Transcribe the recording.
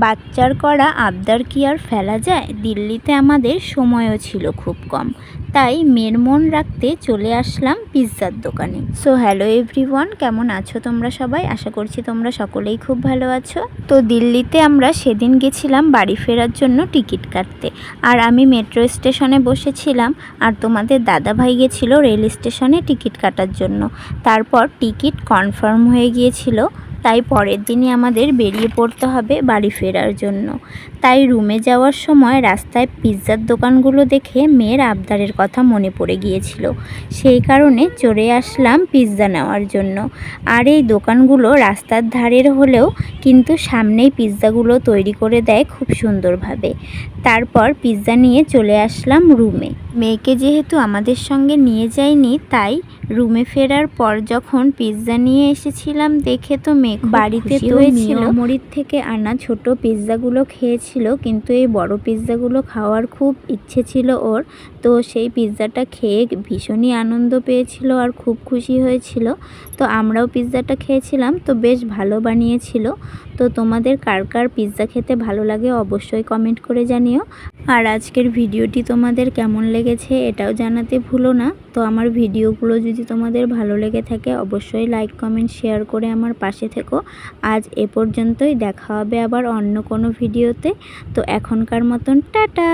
বাচ্চার করা আবদার কি আর ফেলা যায়। দিল্লিতে আমাদের সময়ও ছিল খুব কম, তাই মেয়ের মন রাখতে চলে আসলাম পিৎজার দোকানে। সো হ্যালো এভরিওয়ান, কেমন আছো তোমরা সবাই? আশা করছি তোমরা সকলেই খুব ভালো আছো। তো দিল্লিতে আমরা সেদিন গেছিলাম বাড়ি ফেরার জন্য টিকিট কাটতে, আর আমি মেট্রো স্টেশনে বসেছিলাম, আর তোমাদের দাদাভাই গেছিল রেল স্টেশনে টিকিট কাটার জন্য। তারপর টিকিট কনফার্ম হয়ে গিয়েছিল, তাই পরের দিনই আমাদের বেরিয়ে পড়তে হবে বাড়ি ফেরার জন্য। তাই রুমে যাওয়ার সময় রাস্তায় পিৎজার দোকানগুলো দেখে মেয়ের আবদারের কথা মনে পড়ে গিয়েছিল, সেই কারণে চড়ে আসলাম পিৎজা নেওয়ার জন্য। আর এই দোকানগুলো রাস্তার ধারের হলেও কিন্তু সামনেই পিৎজাগুলো তৈরি করে দেয় খুব সুন্দরভাবে। তারপর পিৎজা নিয়ে চলে আসলাম রুমে। মেয়েকে যেহেতু আমাদের সঙ্গে নিয়ে যাইনি, তাই রুমে ফেরার পর যখন পিৎজা নিয়ে এসেছিলাম দেখে তো মেয়ে বাড়িতে হয়েছিল। মরির থেকে আনা ছোট পিৎজাগুলো খেয়েছিল, কিন্তু এই বড় পিৎজাগুলো খাওয়ার খুব ইচ্ছে ছিল ওর। তো সেই পিৎজাটা খেয়ে ভীষণই আনন্দ পেয়েছিল আর খুব খুশি হয়েছিল। তো আমরাও পিৎজাটা খেয়েছিলাম, তো বেশ ভালো বানিয়েছিল। তো তোমাদের কার কার পিৎজা খেতে ভালো লাগে অবশ্যই কমেন্ট করে জানিও। আর আজকের ভিডিওটি তোমাদের কেমন লেগেছে এটাও জানাতে ভুলো না। তো আমার ভিডিওগুলো যদি তোমাদের ভালো লেগে থাকে অবশ্যই লাইক কমেন্ট শেয়ার করে আমার পাশে থেকো। আজ এ পর্যন্তই, দেখা হবে আবার অন্য কোনো ভিডিওতে। তো এখনকার মতন টাটা।